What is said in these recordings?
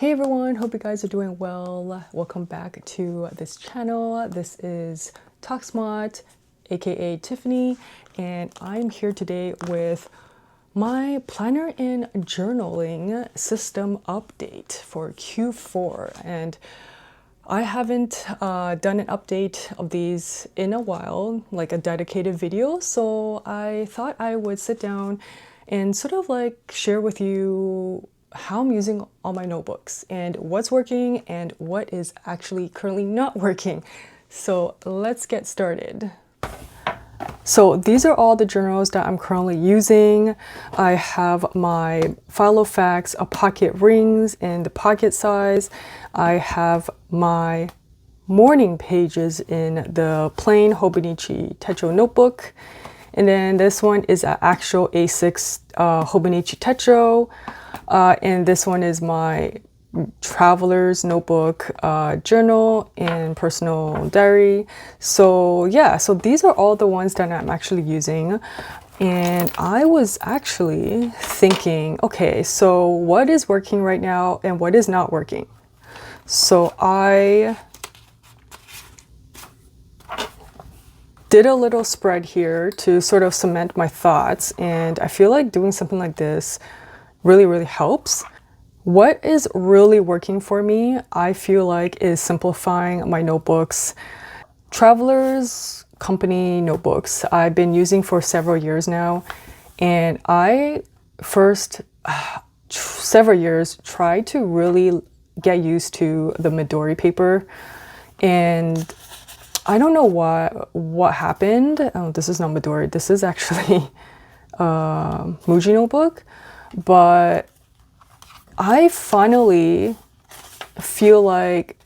Hey everyone, hope you guys are doing well. Welcome back to this channel. This is Talksmart, aka Tiffany, and I'm here today with my planner and journaling system update for Q4. And I haven't done an update of these in a while, like a dedicated video, so I thought I would sit down and sort of like share with you how I'm using all my notebooks and what's working and what is actually currently not working. So let's get started. So these are all the journals that I'm currently using. I have my Filofax pocket rings in the pocket size. I have my morning pages in the plain Hobonichi Techo notebook. And then this one is an actual A6 Hobonichi Techo. And this one is my traveler's notebook, journal, and personal diary. So yeah, so these are all the ones that I'm actually using. And I was actually thinking, okay, so what is working right now and what is not working? So I did a little spread here to sort of cement my thoughts, and I feel like doing something like this really helps. What is really working for me, I feel like, is simplifying my notebooks. Traveler's Company notebooks I've been using for several years now, and I first several years tried to really get used to the Midori paper, and I don't know what happened. Oh, this is not Midori, this is actually Muji notebook, but I finally feel like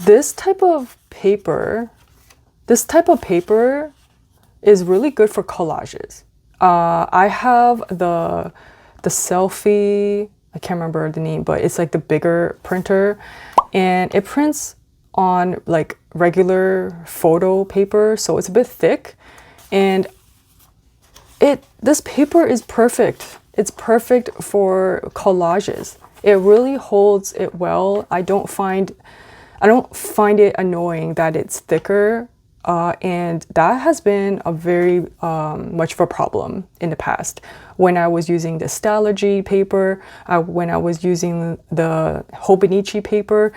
this type of paper is really good for collages. I have the selfie, I can't remember the name, but it's like the bigger printer, and it prints on like regular photo paper, so it's a bit thick, and this paper is perfect. It's perfect for collages. It really holds it well. I don't find it annoying that it's thicker, and that has been a very much of a problem in the past. When I was using the Stalogy paper, when I was using the Hobonichi paper,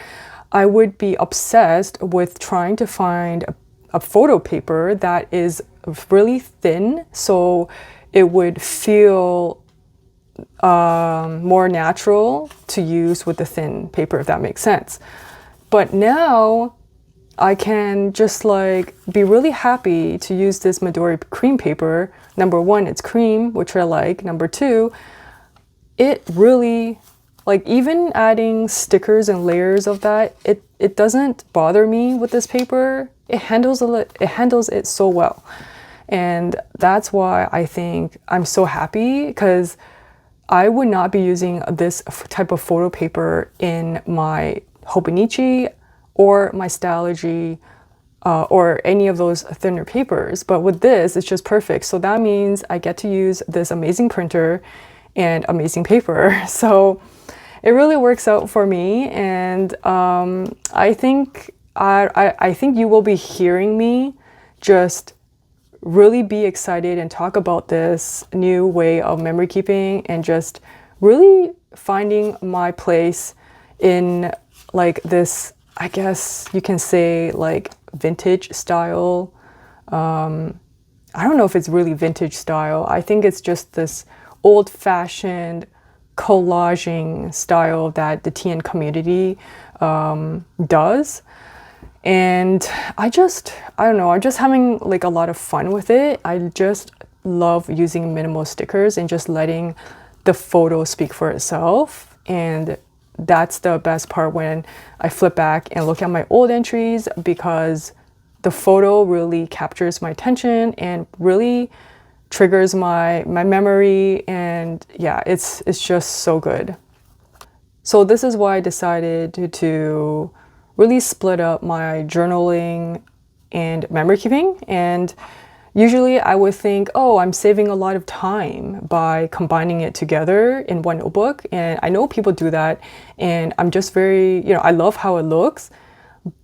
I would be obsessed with trying to find a photo paper that is really thin, so it would feel more natural to use with the thin paper, if that makes sense. But now I can just like be really happy to use this Midori cream paper. Number one, it's cream, which I like. Number two, it really, like, even adding stickers and layers of that, it doesn't bother me with this paper. It handles it so well. And that's why I think I'm so happy, because I would not be using this type of photo paper in my Hobonichi or my Stalogy or any of those thinner papers. But with this, it's just perfect. So that means I get to use this amazing printer and amazing paper. So it really works out for me. And I think you will be hearing me just really be excited and talk about this new way of memory keeping and just really finding my place in like this, I guess you can say, like vintage style. I don't know if it's really vintage style. I think it's just this old-fashioned collaging style that the TN community does. And I don't know, I'm just having like a lot of fun with it. I just love using minimal stickers and just letting the photo speak for itself. And that's the best part when I flip back and look at my old entries, because the photo really captures my attention and really triggers my memory. And yeah, it's just so good. So this is why I decided to really split up my journaling and memory keeping. And Usually I would think, oh, I'm saving a lot of time by combining it together in one notebook. And I know people do that. And I'm just very, I love how it looks,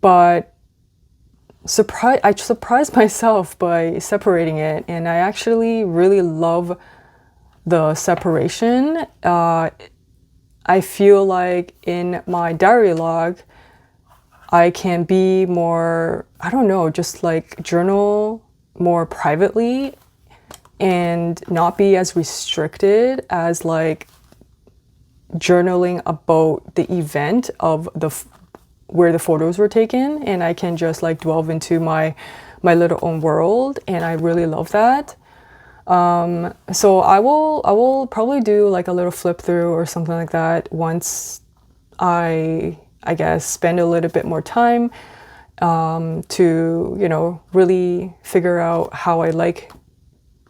but I surprised myself by separating it. And I actually really love the separation. I feel like in my diary log, I can be more, I don't know, just like journal more privately and not be as restricted as like journaling about the event of where the photos were taken, and I can just like delve into my little own world, and I really love that. So I will probably do like a little flip through or something like that once I guess spend a little bit more time to really figure out how I like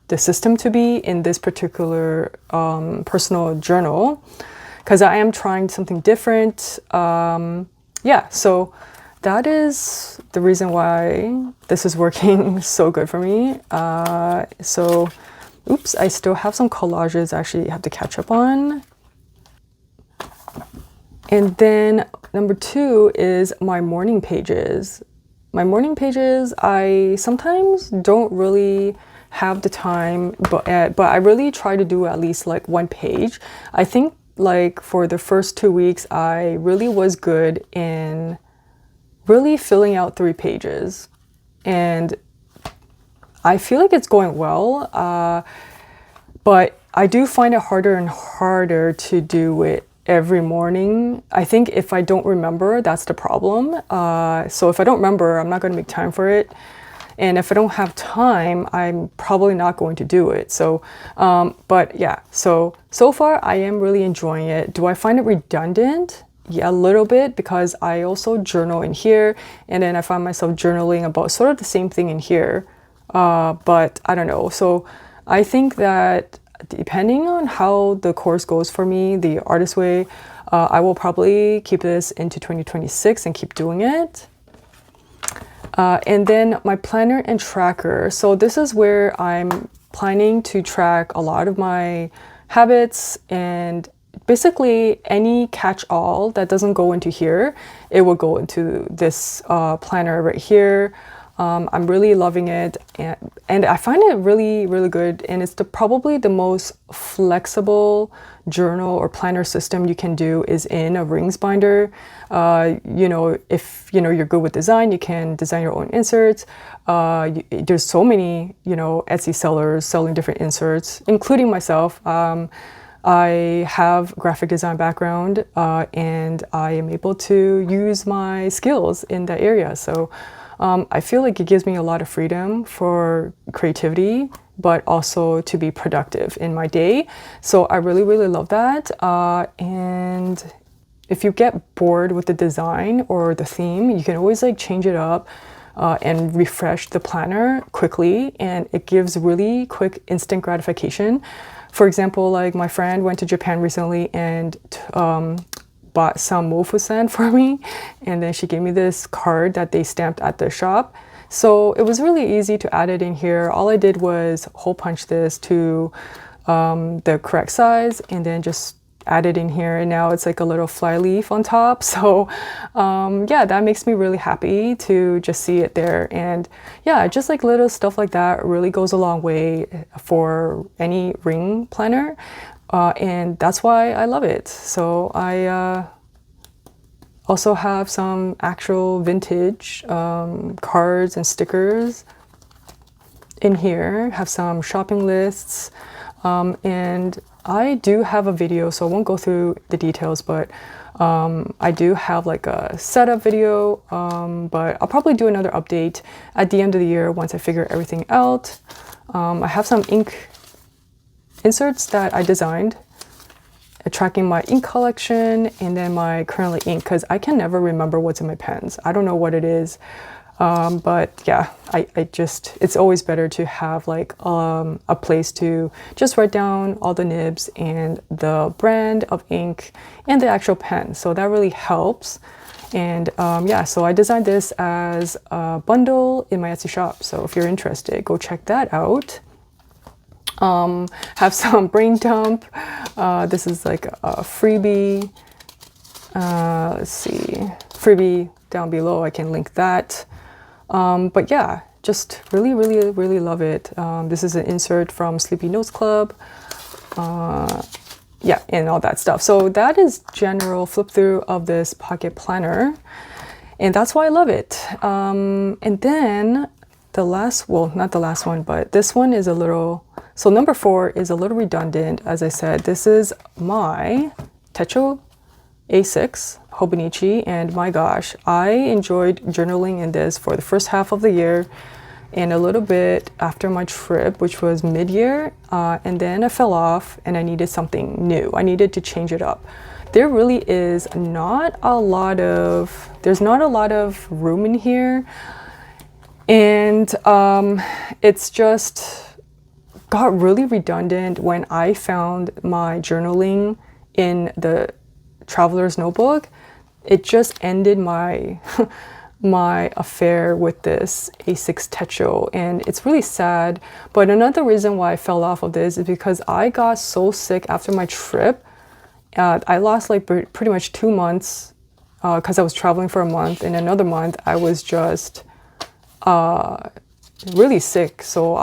the system to be in this particular personal journal, because I am trying something different. Yeah, so that is the reason why this is working so good for me. So, oops, I still have some collages I actually have to catch up on. And then number 2 is my morning pages. My morning pages, I sometimes don't really have the time, but I really try to do at least like 1 page. I think like for the first 2 weeks, I really was good in really filling out 3 pages. And I feel like it's going well, but I do find it harder and harder to do it every morning. I think if I don't remember, that's the problem. So if I don't remember, I'm not going to make time for it. And if I don't have time, I'm probably not going to do it. So, but yeah, so far I am really enjoying it. Do I find it redundant? Yeah, a little bit, because I also journal in here, and then I find myself journaling about sort of the same thing in here. But I don't know. So I think that depending on how the course goes for me, the artist way, I will probably keep this into 2026 and keep doing it. And then my planner and tracker. So this is where I'm planning to track a lot of my habits, and basically any catch-all that doesn't go into here, it will go into this planner right here. I'm really loving it, and I find it really, really good. And it's probably the most flexible journal or planner system you can do is in a rings binder. If you're good with design, you can design your own inserts. There's so many Etsy sellers selling different inserts, including myself. I have graphic design background, and I am able to use my skills in that area. So I feel like it gives me a lot of freedom for creativity, but also to be productive in my day. So I really, really love that. And if you get bored with the design or the theme, you can always like change it up and refresh the planner quickly, and it gives really quick instant gratification. For example, like my friend went to Japan recently and bought some mofu-san for me, and then she gave me this card that they stamped at the shop. So it was really easy to add it in here. All I did was hole punch this to the correct size and then just add it in here, and now it's like a little fly leaf on top. So yeah, that makes me really happy to just see it there. And yeah, just like little stuff like that really goes a long way for any ring planner. And that's why I love it. So I also have some actual vintage cards and stickers in here, have some shopping lists, and I do have a video, so I won't go through the details, but I do have like a setup video, but I'll probably do another update at the end of the year once I figure everything out. I have some ink inserts that I designed, tracking my ink collection and then my currently ink, because I can never remember what's in my pens. I don't know what it is, but yeah, it's always better to have like a place to just write down all the nibs and the brand of ink and the actual pen. So that really helps. And yeah, so I designed this as a bundle in my Etsy shop. So if you're interested, go check that out. Have some brain dump. This is like a freebie. Let's see, freebie down below. I can link that. But yeah, just really, really, really love it. This is an insert from Sleepy Notes Club. Yeah, and all that stuff. So that is general flip through of this pocket planner. And that's why I love it. And then the last, well, not the last one, but this one is a little, so number 4 is a little redundant. As I said, this is my Techo A6 Hobonichi, and my gosh, I enjoyed journaling in this for the first half of the year and a little bit after my trip, which was mid-year, and then I fell off and I needed something new. I needed to change it up. There really is not a lot of, there's not a lot of room in here, and it's just got really redundant when I found my journaling in the traveler's notebook. It just ended my my affair with this A6 Techo, and it's really sad. But another reason why I fell off of this is because I got so sick after my trip. I lost like pretty much 2 months because I was traveling for a month, and another month I was just really sick. So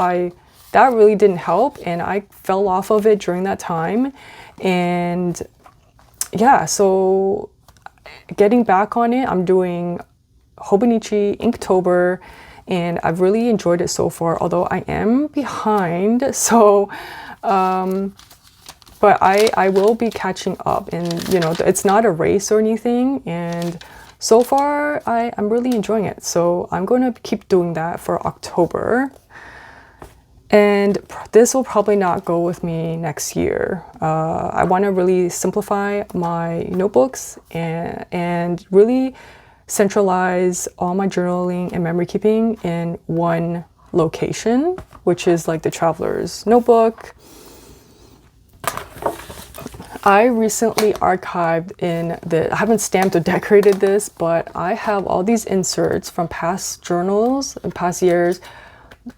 that really didn't help, and I fell off of it during that time. And yeah, so getting back on it, I'm doing Hobonichi Inktober, and I've really enjoyed it so far, although I am behind. So but I will be catching up, and you know, it's not a race or anything, and so far I'm really enjoying it. So I'm going to keep doing that for October. And this will probably not go with me next year. I want to really simplify my notebooks and really centralize all my journaling and memory keeping in one location, which is like the traveler's notebook. I recently archived I haven't stamped or decorated this, but I have all these inserts from past journals and past years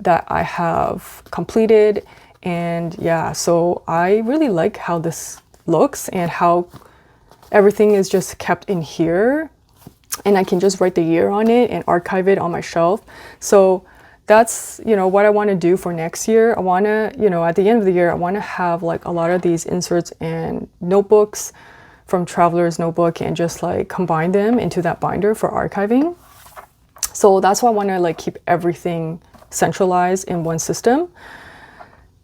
that I have completed. And yeah, so I really like how this looks and how everything is just kept in here, and I can just write the year on it and archive it on my shelf. So that's, you know, what I want to do for next year. I want to, you know, at the end of the year, I want to have like a lot of these inserts and notebooks from Traveler's Notebook and just like combine them into that binder for archiving. So that's why I want to like keep everything centralized in one system.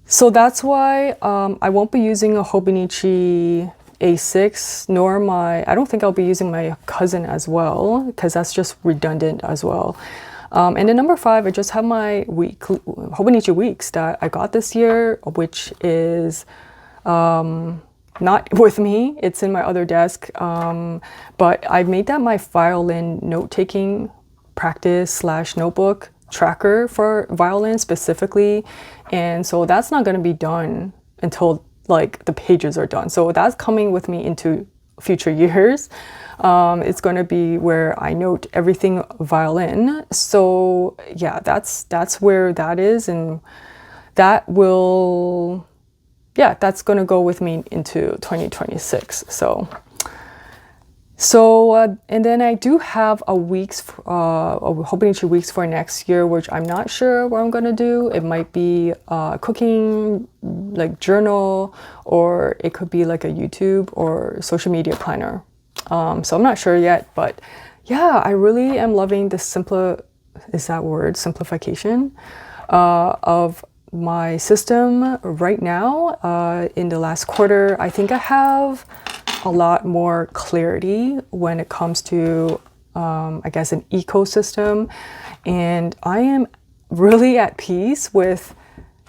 So that's why I won't be using a Hobonichi A6, nor I don't think I'll be using my cousin as well, because that's just redundant as well. And then number 5, I just have my Hobonichi Weeks that I got this year, which is not with me. It's in my other desk. But I made that my violin note-taking practice / notebook tracker for violin specifically. And so that's not going to be done until like the pages are done. So that's coming with me into future years. It's going to be where I note everything violin. So yeah, that's where that is, and that will, yeah, that's going to go with me into 2026. So and then I do have a Hobonichi Weeks for next year, which I'm not sure what I'm going to do. It might be a cooking like journal, or it could be like a YouTube or social media planner. So I'm not sure yet, but yeah, I really am loving the simplification of my system right now. In the last quarter, I think I have a lot more clarity when it comes to, I guess, an ecosystem. And I am really at peace with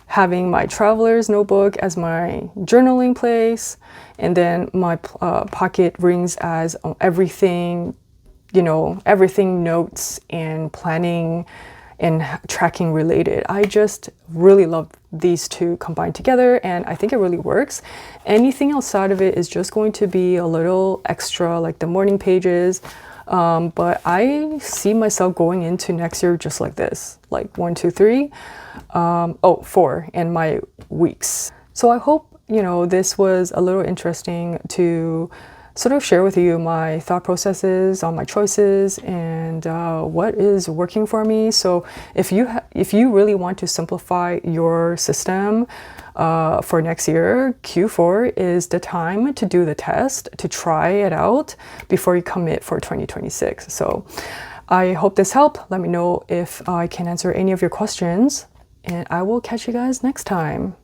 having my traveler's notebook as my journaling place, and then my pocket rings as everything, you know, everything notes and planning and tracking related. I just really love these two combined together, and I think it really works. Anything outside of it is just going to be a little extra, like the morning pages. But I see myself going into next year just like this, like 1, 2, 3, 4 in my weeks. So I hope, this was a little interesting to sort of share with you my thought processes on my choices and what is working for me. So if you really want to simplify your system for next year, Q4 is the time to do the test, to try it out before you commit for 2026. So I hope this helped. Let me know if I can answer any of your questions, and I will catch you guys next time.